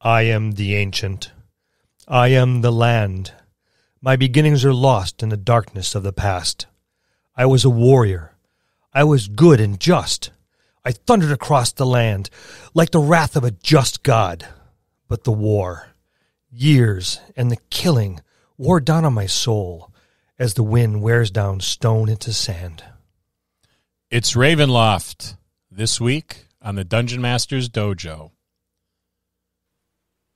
I am the ancient. I am the land. My beginnings are lost in the darkness of the past. I was a warrior. I was good and just. I thundered across the land like the wrath of a just God. But the war, years, and the killing wore down on my soul as the wind wears down stone into sand. It's Ravenloft, this week on the Dungeon Masters Dojo.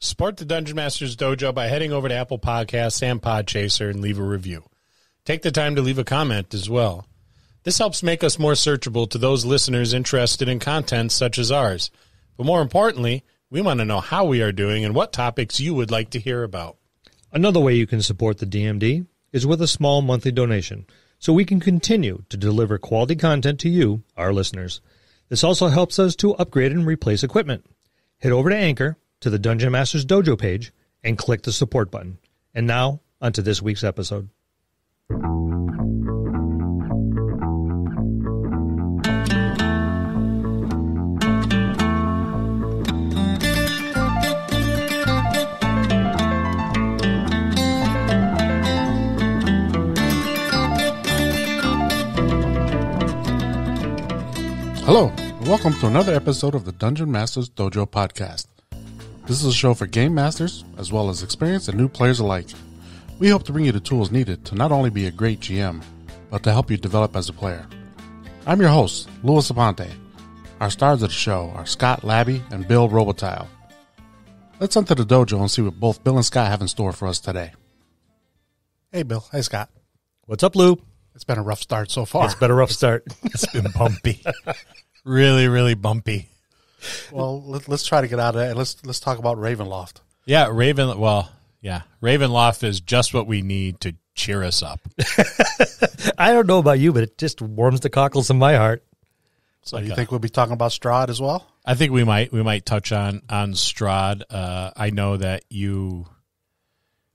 Support the Dungeon Masters Dojo by heading over to Apple Podcasts and Podchaser and leave a review. Take the time to leave a comment as well. This helps make us more searchable to those listeners interested in content such as ours. But more importantly, we want to know how we are doing and what topics you would like to hear about. Another way you can support the DMD is with a small monthly donation, so we can continue to deliver quality content to you, our listeners. This also helps us to upgrade and replace equipment. Head over to Anchor, to the Dungeon Masters Dojo page, and click the support button. And now, onto this week's episode. Hello, and welcome to another episode of the Dungeon Masters Dojo podcast. This is a show for game masters, as well as experienced and new players alike. We hope to bring you the tools needed to not only be a great GM, but to help you develop as a player. I'm your host, Louis Aponte. Our stars of the show are Scott Labby and Bill Robotile. Let's enter the dojo and see what both Bill and Scott have in store for us today. Hey, Bill. Hey, Scott. What's up, Lou? It's been a rough start so far. It's been a rough start. It's been bumpy. Really, really bumpy. Well, let's try to get out of that. Let's talk about Ravenloft. Yeah, Ravenloft is just what we need to cheer us up. I don't know about you, but it just warms the cockles in my heart. So you think we'll be talking about Strahd as well? I think we might touch on Strahd. I know that you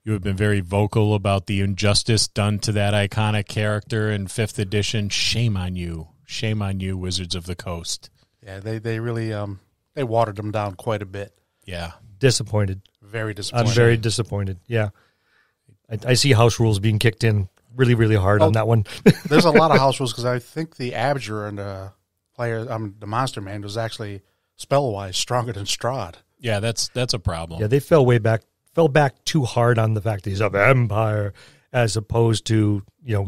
have been very vocal about the injustice done to that iconic character in 5th edition. Shame on you. Shame on you, Wizards of the Coast. Yeah, they really they watered them down quite a bit. Yeah. Disappointed. Very disappointed. I'm very disappointed, yeah. I see house rules being kicked in really, really hard on that one. There's a lot of house rules because I think the Abjure and the player, the Monster Man, was actually spell-wise stronger than Strahd. Yeah, that's a problem. Yeah, they fell back too hard on the fact that he's a vampire as opposed to,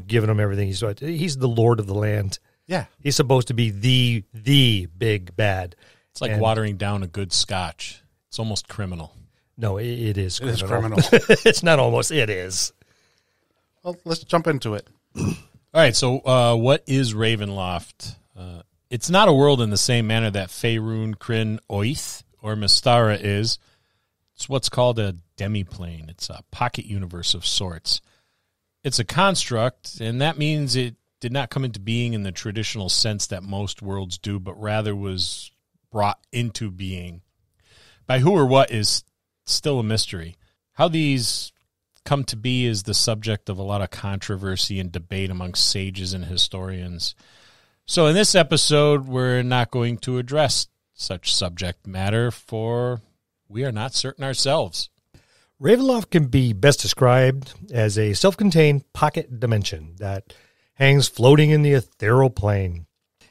giving him everything he's the Lord of the land. Yeah. He's supposed to be the big bad. It's like watering down a good scotch. It's almost criminal. No, it is criminal. It is criminal. It's not almost, it is. Well, let's jump into it. All right, so what is Ravenloft? It's not a world in the same manner that Faerun, Kryn, Oath, or Mystara is. It's what's called a demiplane. It's a pocket universe of sorts. It's a construct, and that means it did not come into being in the traditional sense that most worlds do, but rather was brought into being. By who or what is still a mystery. How these come to be is the subject of a lot of controversy and debate among sages and historians. So in this episode, we're not going to address such subject matter, for we are not certain ourselves. Ravenloft can be best described as a self-contained pocket dimension that hangs floating in the ethereal plane.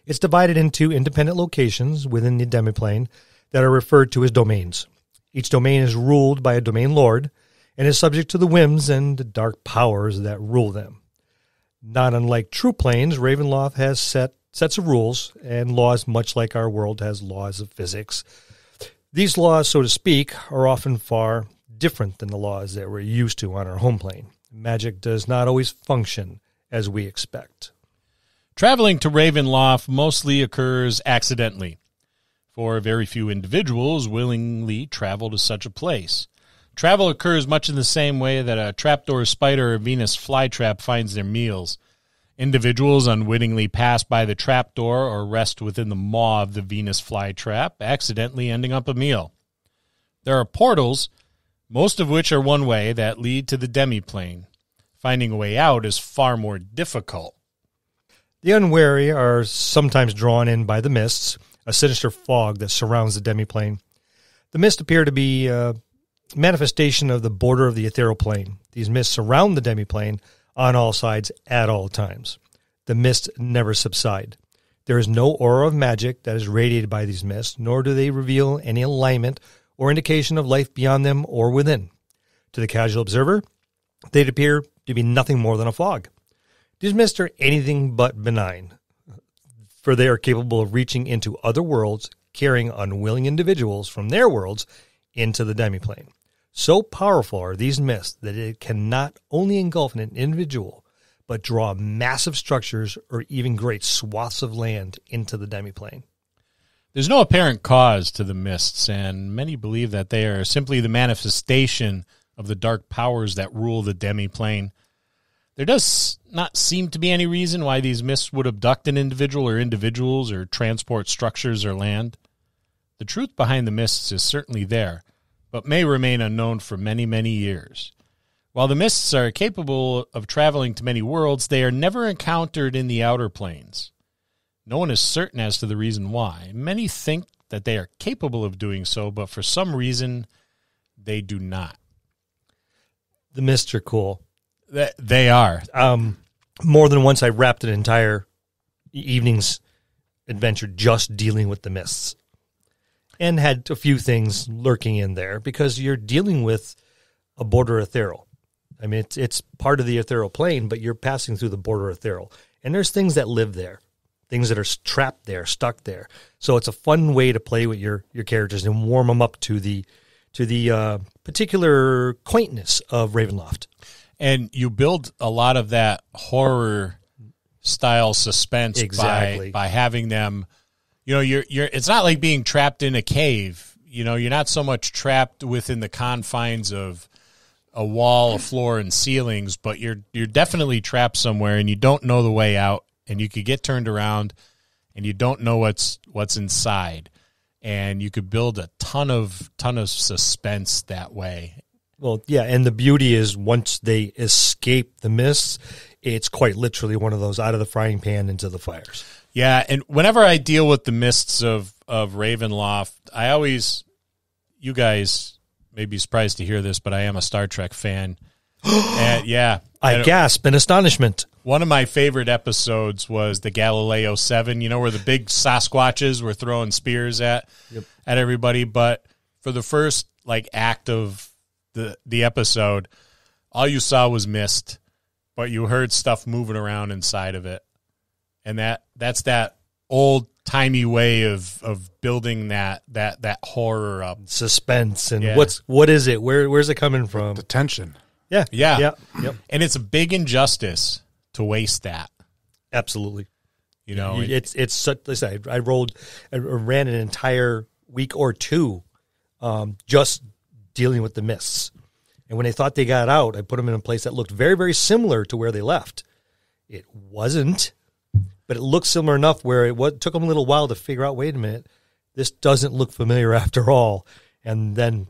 It's divided into independent locations within the demiplane that are referred to as domains. Each domain is ruled by a domain lord and is subject to the whims and the dark powers that rule them. Not unlike true planes, Ravenloft has sets of rules and laws much like our world has laws of physics. These laws, so to speak, are often far different than the laws that we're used to on our home plane. Magic does not always function as we expect. Traveling to Ravenloft mostly occurs accidentally, for very few individuals willingly travel to such a place. Travel occurs much in the same way that a trapdoor spider or Venus flytrap finds their meals. Individuals unwittingly pass by the trapdoor or rest within the maw of the Venus flytrap, accidentally ending up a meal. There are portals, most of which are one way, that lead to the demiplane. Finding a way out is far more difficult. The unwary are sometimes drawn in by the mists, a sinister fog that surrounds the demiplane. The mists appear to be a manifestation of the border of the ethereal plane. These mists surround the demiplane on all sides at all times. The mists never subside. There is no aura of magic that is radiated by these mists, nor do they reveal any alignment or indication of life beyond them or within. To the casual observer, they'd appear to be nothing more than a fog. These mists are anything but benign, for they are capable of reaching into other worlds, carrying unwilling individuals from their worlds into the demiplane. So powerful are these mists that it can not only engulf an individual, but draw massive structures or even great swaths of land into the demiplane. There's no apparent cause to the mists, and many believe that they are simply the manifestation of the dark powers that rule the demiplane. There does not seem to be any reason why these mists would abduct an individual or individuals or transport structures or land. The truth behind the mists is certainly there, but may remain unknown for many, many years. While the mists are capable of traveling to many worlds, they are never encountered in the outer planes. No one is certain as to the reason why. Many think that they are capable of doing so, but for some reason, they do not. The mists are cool. They are. More than once I wrapped an entire evening's adventure just dealing with the mists. And had a few things lurking in there because you're dealing with a border ethereal. I mean, it's part of the ethereal plane, but you're passing through the border ethereal. And there's things that live there, things that are trapped there, stuck there. So it's a fun way to play with your characters and warm them up to the particular quaintness of Ravenloft. And you build a lot of that horror style suspense by having them. You know, you're. It's not like being trapped in a cave. You know, you're not so much trapped within the confines of a wall, a floor, and ceilings, but you're definitely trapped somewhere, and you don't know the way out, and you could get turned around, and you don't know what's inside, and you could build a ton of suspense that way. Well, yeah, and the beauty is once they escape the mists, it's quite literally one of those out of the frying pan into the fires. Yeah, and whenever I deal with the mists of Ravenloft, I always, you guys may be surprised to hear this, but I am a Star Trek fan. And yeah. I gasp in astonishment. One of my favorite episodes was the Galileo 7, you know, where the big Sasquatches were throwing spears at everybody. But for the first act of the episode, all you saw was mist, but you heard stuff moving around inside of it. And that's that old-timey way of building that horror up. Suspense and what is it? Where's it coming from? The tension. Yeah. Yep. And it's a big injustice to waste that. Absolutely. You know, it's such. Listen, I ran an entire week or two just dealing with the mists. And when they thought they got out, I put them in a place that looked very, very similar to where they left. It wasn't, but it looked similar enough where it took them a little while to figure out, wait a minute, this doesn't look familiar after all. And then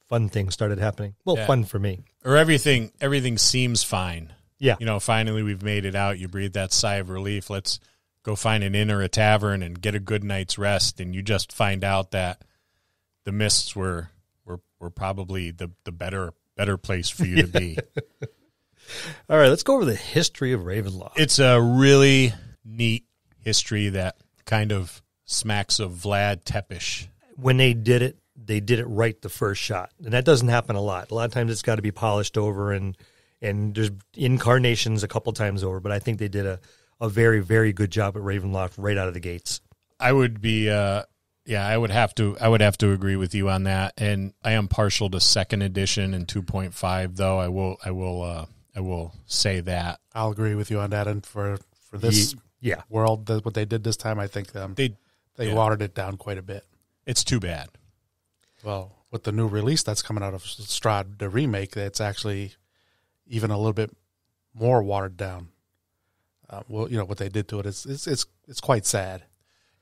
fun things started happening. Well, fun for me. Or everything seems fine. Yeah. You know, finally we've made it out. You breathe that sigh of relief. Let's go find an inn or a tavern and get a good night's rest. And you just find out that the mists were probably the better place for you to be. All right, let's go over the history of Ravenloft. It's a really neat history that kind of smacks of Vlad Tepes. When they did it right the first shot. And that doesn't happen a lot. A lot of times it's got to be polished over and there's incarnations a couple times over. But I think they did a very, very good job at Ravenloft right out of the gates. I would be I would have to agree with you on that. And I am partial to second edition and 2.5 though. I will say that. I'll agree with you on that. And for this world, what they did this time, I think they watered it down quite a bit. It's too bad. Well, with the new release that's coming out of Strahd, the remake, it's actually even a little bit more watered down. Well, you know what they did to it. It's quite sad.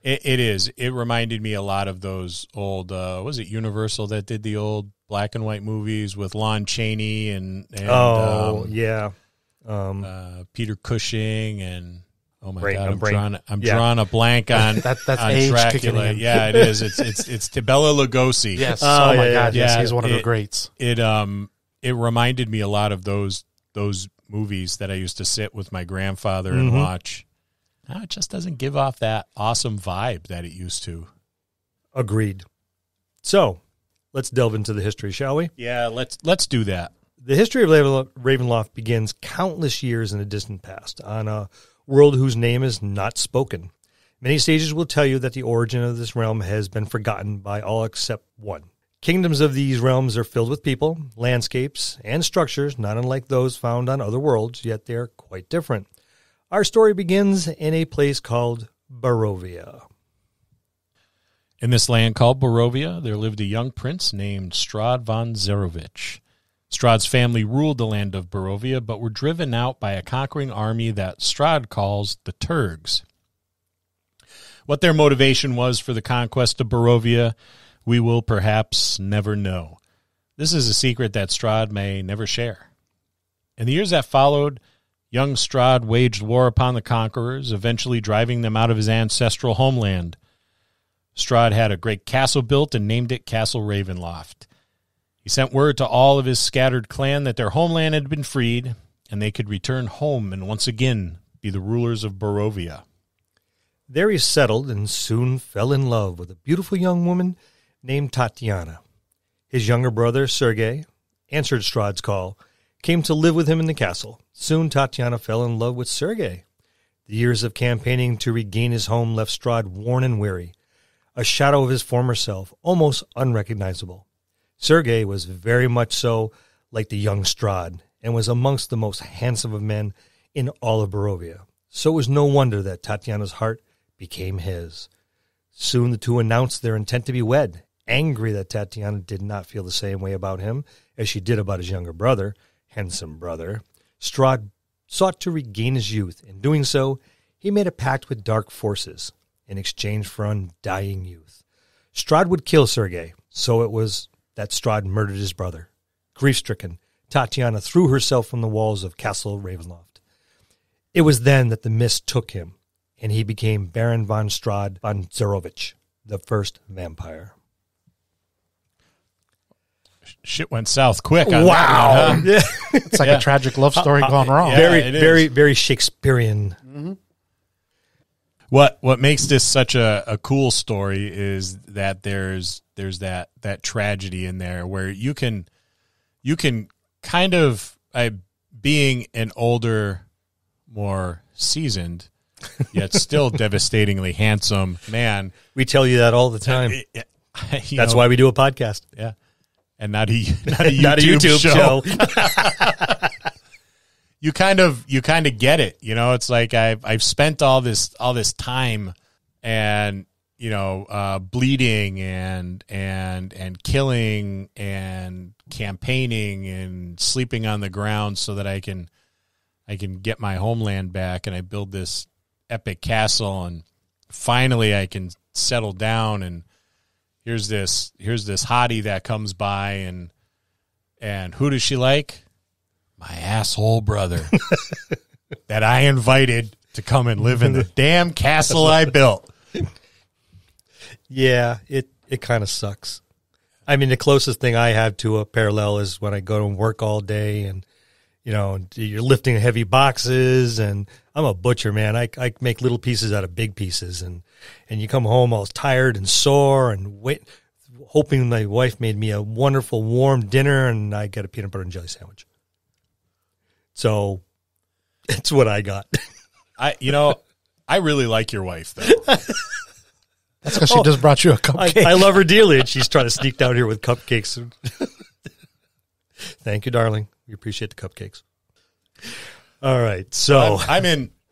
It is. It reminded me a lot of those old. Was it Universal that did the old black and white movies with Lon Chaney and Peter Cushing and Oh my Brain- god, a I'm brain- drawing a blank on That's on age kicking Dracula. in. Yeah, it is. It's Bela Lugosi. Yes. Oh, Oh, my yeah, God. Yes, yeah. he's one of the greats. It reminded me a lot of those movies that I used to sit with my grandfather and watch. Now it just doesn't give off that awesome vibe that it used to. Agreed. So, let's delve into the history, shall we? Yeah, let's do that. The history of Ravenloft begins countless years in the distant past on a world whose name is not spoken. Many sages will tell you that the origin of this realm has been forgotten by all except one. Kingdoms of these realms are filled with people, landscapes, and structures not unlike those found on other worlds, yet they are quite different. Our story begins in a place called Barovia. In this land called Barovia, there lived a young prince named Strahd von Zarovich. Strahd's family ruled the land of Barovia, but were driven out by a conquering army that Strahd calls the Turgs. What their motivation was for the conquest of Barovia, we will perhaps never know. This is a secret that Strahd may never share. In the years that followed, young Strahd waged war upon the conquerors, eventually driving them out of his ancestral homeland. Strahd had a great castle built and named it Castle Ravenloft. He sent word to all of his scattered clan that their homeland had been freed, and they could return home and once again be the rulers of Barovia. There he settled and soon fell in love with a beautiful young woman named Tatiana. His younger brother, Sergei, answered Strahd's call, came to live with him in the castle. Soon Tatiana fell in love with Sergei. The years of campaigning to regain his home left Strahd worn and weary, a shadow of his former self, almost unrecognizable. Sergei was very much so like the young Strahd, and was amongst the most handsome of men in all of Barovia. So it was no wonder that Tatiana's heart became his. Soon the two announced their intent to be wed, angry that Tatiana did not feel the same way about him as she did about his younger brother, handsome brother. Strahd sought to regain his youth. In doing so, he made a pact with dark forces in exchange for undying youth. Strahd would kill Sergei, so it was that Strahd murdered his brother. Grief-stricken, Tatiana threw herself from the walls of Castle Ravenloft. It was then that the mist took him, and he became Baron von Strahd von Zarovich, the first vampire. Shit went south quick on Wow. that one, huh? Yeah. It's like a tragic love story gone wrong. yeah. Very, it is. very, very Shakespearean. What makes this such a cool story is that there's that tragedy in there where you can kind of being an older, more seasoned, yet still devastatingly handsome man. We tell you that all the time. That's why we do a podcast. Yeah, and not a YouTube, Not a YouTube show. You kind of get it, you know. It's like I've spent all this time and bleeding and killing and campaigning and sleeping on the ground so that I can get my homeland back, and I build this epic castle, and finally I can settle down, and here's this hottie that comes by, and who does she like? My asshole brother that I invited to come and live in the damn castle I built. Yeah, it kind of sucks. I mean, the closest thing I have to a parallel is when I go to work all day and, you're lifting heavy boxes, and I'm a butcher, man. I make little pieces out of big pieces, and you come home all tired and sore and hoping my wife made me a wonderful warm dinner, and I get a peanut butter and jelly sandwich. So it's what I got. I really like your wife, though. That's because she just brought you a cupcake. I love her dearly, and she's trying to sneak down here with cupcakes. Thank you, darling. We appreciate the cupcakes. All right, so I'm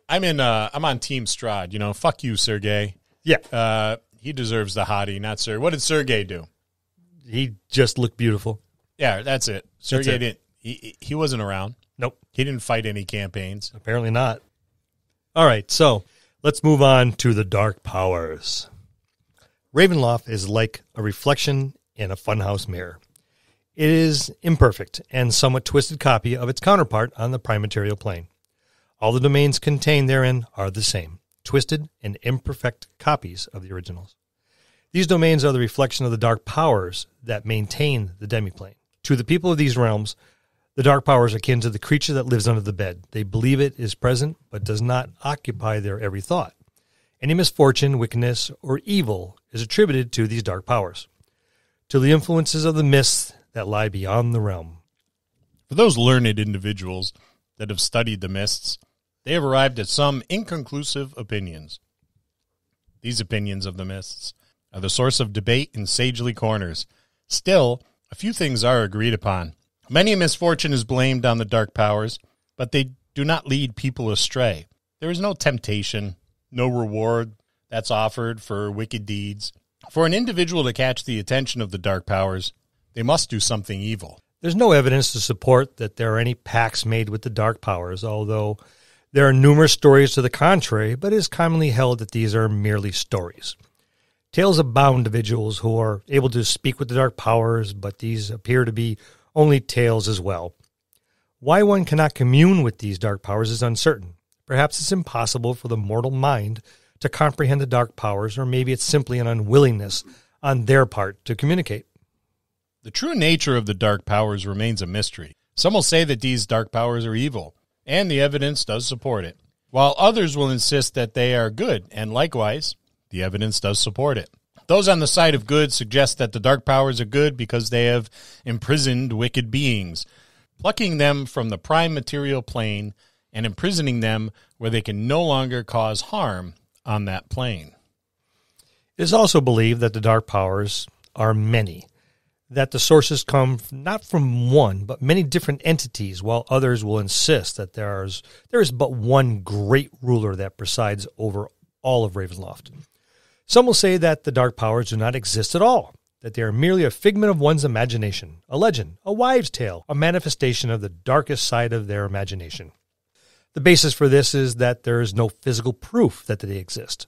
on Team Strahd. Fuck you, Sergei. yeah, He deserves the hottie, not Sergei. What did Sergei do? he just looked beautiful. Yeah, that's it. Sergei it. didn't. He wasn't around. Nope, He didn't fight any campaigns. apparently not. All right, so let's move on to the dark powers. Ravenloft is like a reflection in a funhouse mirror. It is imperfect and somewhat twisted copy of its counterpart on the prime material plane. All the domains contained therein are the same, twisted and imperfect copies of the originals. These domains are the reflection of the dark powers that maintain the demiplane. To the people of these realms, the dark power is akin to the creature that lives under the bed. They believe it is present, but does not occupy their every thought. Any misfortune, wickedness, or evil is attributed to these dark powers, to the influences of the mists that lie beyond the realm. For those learned individuals that have studied the mists, they have arrived at some inconclusive opinions. These opinions of the mists are the source of debate in sagely corners. Still, a few things are agreed upon. Many misfortune is blamed on the dark powers, but they do not lead people astray. There is no temptation, no reward that's offered for wicked deeds. For an individual to catch the attention of the dark powers, they must do something evil. There's no evidence to support that there are any pacts made with the dark powers, although there are numerous stories to the contrary, but it is commonly held that these are merely stories. Tales abound of individuals who are able to speak with the dark powers, but these appear to be only tales as well. Why one cannot commune with these dark powers is uncertain. Perhaps it's impossible for the mortal mind to comprehend the dark powers, or maybe it's simply an unwillingness on their part to communicate. The true nature of the dark powers remains a mystery. Some will say that these dark powers are evil, and the evidence does support it, while others will insist that they are good, and likewise, the evidence does support it. Those on the side of good suggest that the dark powers are good because they have imprisoned wicked beings, plucking them from the prime material plane and imprisoning them where they can no longer cause harm on that plane. It is also believed that the dark powers are many, that the sources come not from one, but many different entities, while others will insist that there is but one great ruler that presides over all of Ravenloft. Some will say that the dark powers do not exist at all, that they are merely a figment of one's imagination, a legend, a wives' tale, a manifestation of the darkest side of their imagination. The basis for this is that there is no physical proof that they exist.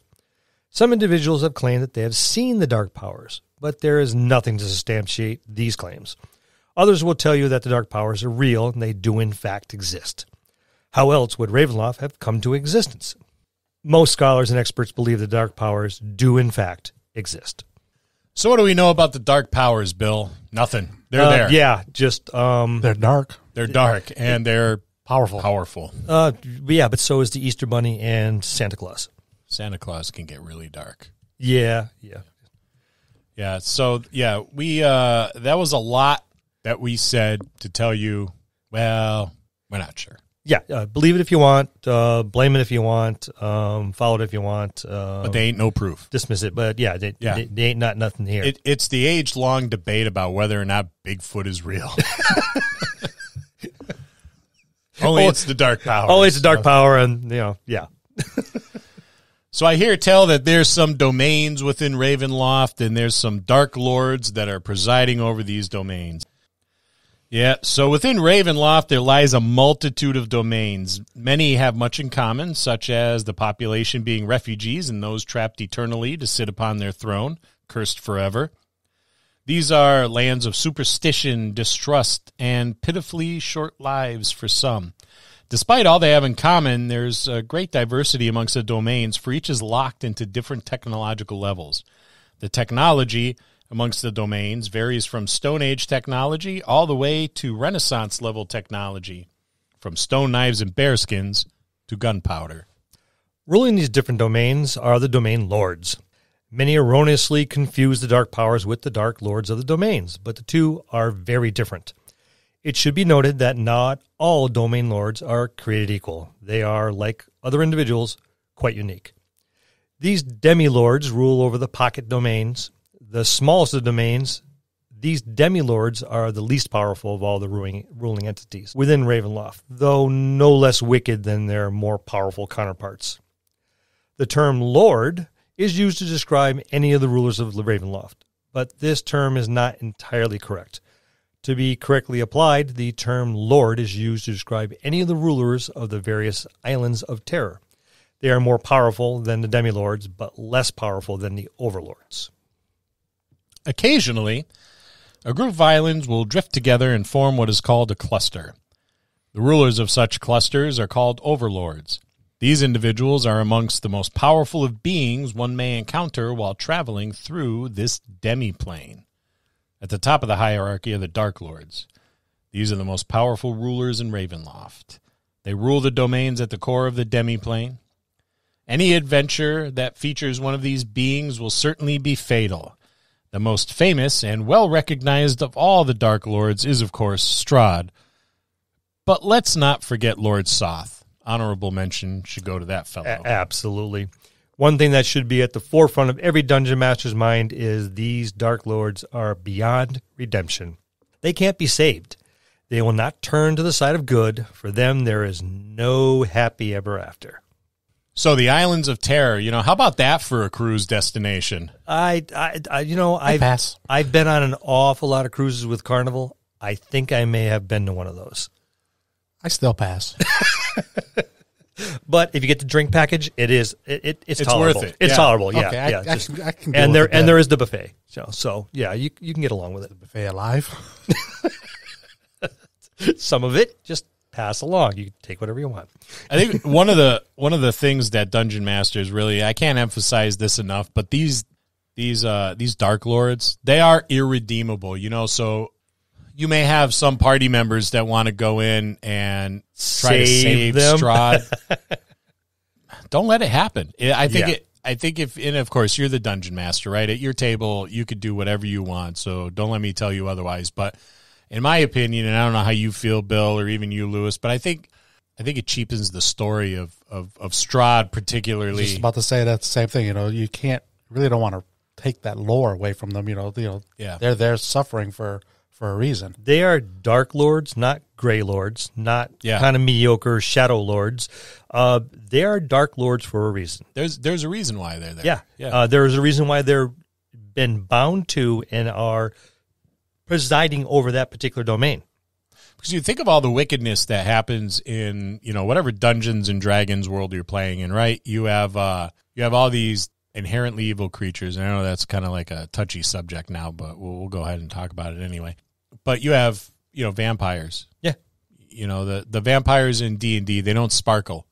Some individuals have claimed that they have seen the dark powers, but there is nothing to substantiate these claims. Others will tell you that the dark powers are real and they do in fact exist. How else would Ravenloft have come to existence? Most scholars and experts believe the dark powers do in fact exist. So what do we know about the dark powers, Bill? Nothing. They're there. Yeah, just... They're dark. They're dark, and they're powerful. Yeah, but so is the Easter Bunny and Santa Claus. Santa Claus can get really dark. Yeah. Yeah, so, we that was a lot that we said to tell you, well, we're not sure. Yeah, believe it if you want, blame it if you want, follow it if you want. But they ain't no proof. Dismiss it, but yeah, they ain't nothing here. It's the age-long debate about whether or not Bigfoot is real. Only it's the dark power. Only it's the dark power, and, yeah. So I hear tell that there's some domains within Ravenloft, and there's some dark lords that are presiding over these domains. Yeah, so within Ravenloft, there lies a multitude of domains. Many have much in common, such as the population being refugees and those trapped eternally to sit upon their throne, cursed forever. These are lands of superstition, distrust, and pitifully short lives for some. Despite all they have in common, there's a great diversity amongst the domains, for each is locked into different technological levels. The technology amongst the domains varies from Stone Age technology all the way to Renaissance level technology, from stone knives and bearskins to gunpowder. Ruling these different domains are the domain lords. Many erroneously confuse the dark powers with the dark lords of the domains, but the two are very different. It should be noted that not all domain lords are created equal. They are, like other individuals, quite unique. These demi-lords rule over the pocket domains. The smallest of the domains, these demi-lords are the least powerful of all the ruling entities within Ravenloft, though no less wicked than their more powerful counterparts. The term lord is used to describe any of the rulers of Ravenloft, but this term is not entirely correct. To be correctly applied, the term lord is used to describe any of the rulers of the various islands of terror. They are more powerful than the demi-lords, but less powerful than the overlords. Occasionally, a group of islands will drift together and form what is called a cluster. The rulers of such clusters are called overlords. These individuals are amongst the most powerful of beings one may encounter while traveling through this demiplane. At the top of the hierarchy are the Dark Lords. These are the most powerful rulers in Ravenloft. They rule the domains at the core of the demiplane. Any adventure that features one of these beings will certainly be fatal. The most famous and well-recognized of all the Dark Lords is, of course, Strahd. But let's not forget Lord Soth. Honorable mention should go to that fellow. Absolutely. One thing that should be at the forefront of every Dungeon Master's mind is these Dark Lords are beyond redemption. They can't be saved. They will not turn to the side of good. For them, there is no happy ever after. So the Islands of Terror, how about that for a cruise destination? I pass. I've been on an awful lot of cruises with Carnival. I think I may have been to one of those. I still pass. But if you get the drink package, it's tolerable. worth it. It's Yeah. tolerable. Yeah, Okay, yeah. I can And deal with that. there is the buffet. So yeah, you can get along with it. Buffet alive. Some of it just pass along. You can take whatever you want. I think one of the things that Dungeon Masters really, I can't emphasize this enough, but these Dark Lords, they are irredeemable. So you may have some party members that want to go in and try to save them. Strahd. Don't let it happen. I think Yeah. I think and of course you're the dungeon master, right? At your table, you could do whatever you want. So don't let me tell you otherwise. But in my opinion, and I don't know how you feel, Bill, or even you, Lewis, but I think it cheapens the story of Strahd particularly. Just about to say that same thing. You can't really don't want to take that lore away from them. Yeah. They're suffering for a reason. They are Dark Lords, not Gray Lords, not Yeah. kind of mediocre Shadow Lords. They are Dark Lords for a reason. There's a reason why they're there. Yeah. There is a reason why they're been bound to and are presiding over that particular domain. Because you think of all the wickedness that happens in, whatever Dungeons and Dragons world you're playing in, right? You have all these inherently evil creatures. And I know that's kind of like a touchy subject now, but we'll go ahead and talk about it anyway. But you have, vampires. Yeah. The vampires in D&D, they don't sparkle.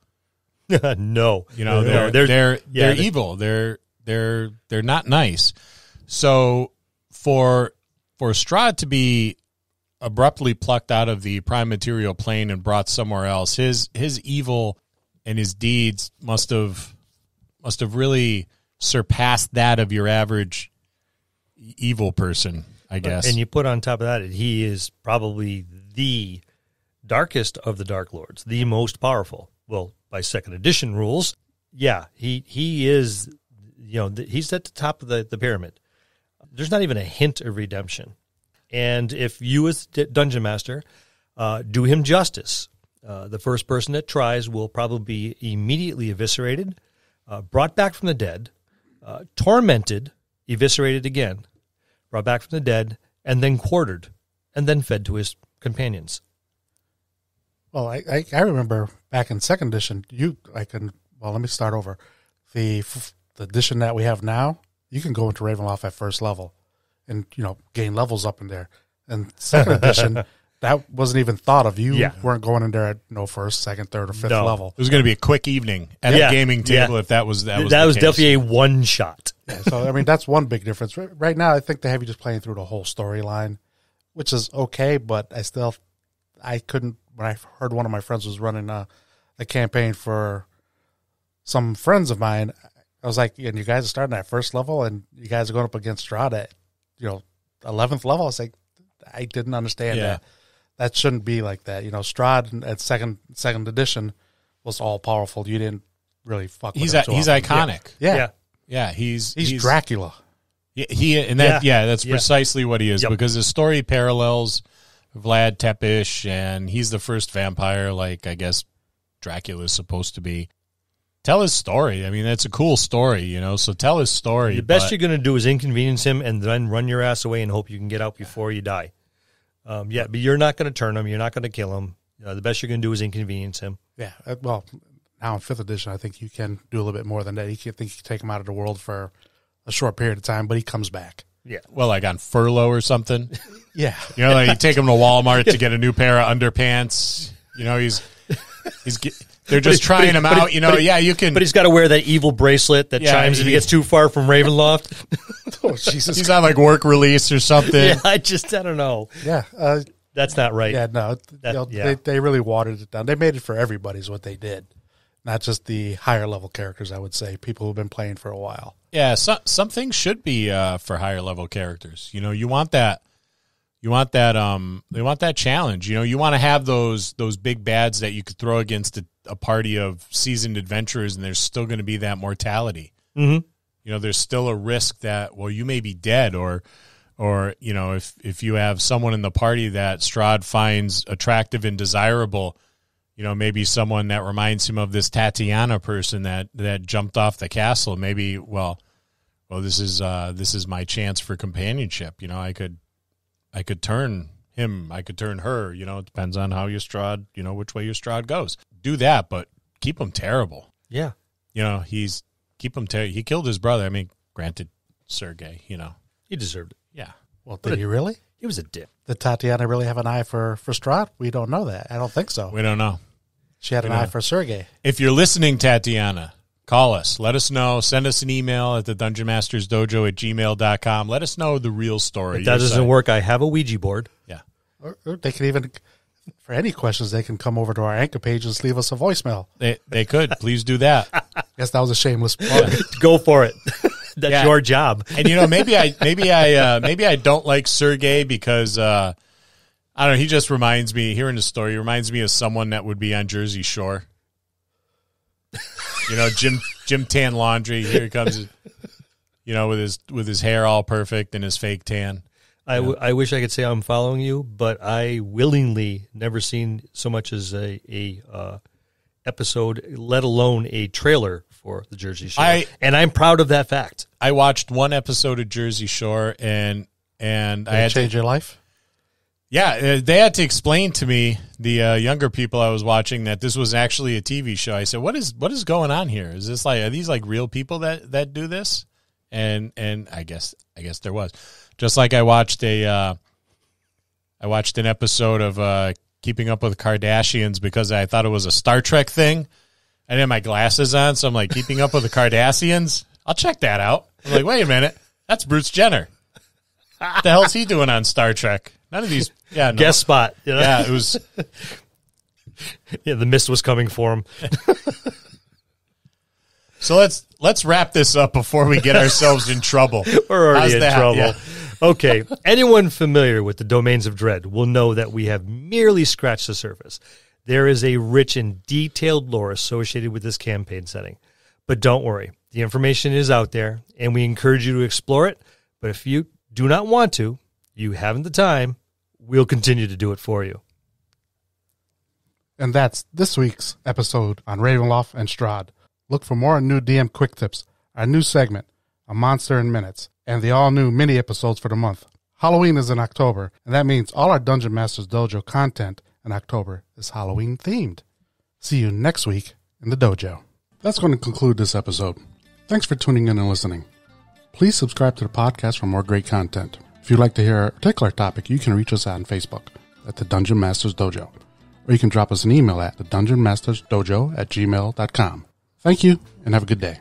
No. They're evil. They're not nice. So for Strahd to be abruptly plucked out of the prime material plane and brought somewhere else, his evil and his deeds must have really surpassed that of your average evil person, I guess. And you put on top of that, he is probably the darkest of the Dark Lords, the most powerful. Well, by second edition rules, yeah, he is, he's at the top of the pyramid. There's not even a hint of redemption. And if you as Dungeon Master do him justice, the first person that tries will probably be immediately eviscerated, brought back from the dead, tormented, eviscerated again, brought back from the dead, and then quartered, and then fed to his companions. Well, I remember back in second edition, let me start over. The edition that we have now, you can go into Ravenloft at first level and, gain levels up in there. And second edition, that wasn't even thought of. You weren't going in there at first, second, third, or fifth level. It was going to be a quick evening at the gaming table if that was the case. Definitely a one shot. Yeah, so, that's one big difference. Right now, I think they have you just playing through the whole storyline, which is okay, but I couldn't, when I heard one of my friends was running a campaign for some friends of mine, I was like, and you guys are starting at first level, and you guys are going up against Strahd at, 11th level. I was like, I didn't understand that. That shouldn't be like that. Strahd at second edition was all powerful. You didn't really fuck with him too he's often. iconic. Yeah. He's Dracula. That's precisely what he is, Yep. because his story parallels Vlad Tepes, and he's the first vampire, like I guess Dracula is supposed to be. Tell his story. That's a cool story, so tell his story. The best you're going to do is inconvenience him and then run your ass away and hope you can get out before you die. But you're not going to turn him. You're not going to kill him. The best you're going to do is inconvenience him. Yeah. Well, now in 5th edition, I think you can do a little bit more than that. You can take him out of the world for a short period of time, but he comes back. Yeah. Well, like on furlough or something. Yeah. Like you take him to Walmart to get a new pair of underpants. You know, they're just trying him out. You know, you can. But he's got to wear that evil bracelet that chimes if he gets too far from Ravenloft. Oh, Jesus. He's on like work release or something. Yeah, I don't know. Yeah. That's not right. Yeah, no. They really watered it down. They made it for everybody is what they did. Not just the higher level characters, I would say. People who've been playing for a while. Yeah, some things should be for higher level characters. You know, you want that challenge. You know, you want to have those big bads that you could throw against a party of seasoned adventurers, and there's still going to be that mortality. Mm-hmm. You know, there's still a risk that, well, you may be dead, or you know, if you have someone in the party that Strahd finds attractive and desirable, you know, maybe someone that reminds him of this Tatiana person that jumped off the castle. Maybe, well, this is my chance for companionship. You know, I could turn him, I could turn her. You know, it depends on how your Strahd, you know, which way your Strahd goes. Do that, but keep him terrible. Yeah, you know, keep him terrible. He killed his brother. I mean, granted, Sergei, you know, he deserved it. Yeah. Well, did he really? He was a dick. Did Tatiana really have an eye for Strahd? We don't know that. I don't think so. We don't know. She had an eye for Sergei. If you're listening, Tatiana, call us. Let us know. Send us an email at the dungeonmastersdojo@gmail.com. Let us know the real story. If that doesn't work, I have a Ouija board. Yeah. Or they can even, for any questions, they can come over to our Anchor page and just leave us a voicemail. They could. Please do that. Guess that was a shameless plug. Go for it. That's your job. And you know, maybe I don't like Sergei because I don't know. He just reminds me. Hearing the story, he reminds me of someone that would be on Jersey Shore. You know, Jim Tan Laundry. Here he comes. You know, with his hair all perfect and his fake tan. I wish I could say I'm following you, but I willingly never seen so much as a episode, let alone a trailer for the Jersey Shore. And I'm proud of that fact. I watched one episode of Jersey Shore, and I had to change your life. Yeah, they had to explain to me, the younger people I was watching, that this was actually a TV show. I said, "What is going on here? Is this are these like real people that do this?" And I guess there was. Just like I watched an episode of Keeping Up with the Kardashians because I thought it was a Star Trek thing. I had my glasses on, so I'm like, Keeping Up with the Kardashians? I'll check that out. I'm like, wait a minute. That's Bruce Jenner. What the hell's he doing on Star Trek? None of these. Yeah, no. Guest spot. You know? Yeah, it was. Yeah, the mist was coming for him. So let's wrap this up before we get ourselves in trouble. We're already in trouble. Yeah. Okay. Anyone familiar with the Domains of Dread will know that we have merely scratched the surface. There is a rich and detailed lore associated with this campaign setting. But don't worry. The information is out there, and we encourage you to explore it. But if you do not want to, you haven't the time, we'll continue to do it for you. And that's this week's episode on Ravenloft and Strahd. Look for more new DM Quick Tips, our new segment, A Monster in Minutes, and the all-new mini episodes for the month. Halloween is in October, and that means all our Dungeon Masters Dojo content in October is Halloween-themed. See you next week in the dojo. That's going to conclude this episode. Thanks for tuning in and listening. Please subscribe to the podcast for more great content. If you'd like to hear a particular topic, you can reach us on Facebook at the Dungeon Masters Dojo, or you can drop us an email at thedungeonmastersdojo@gmail.com. Thank you, and have a good day.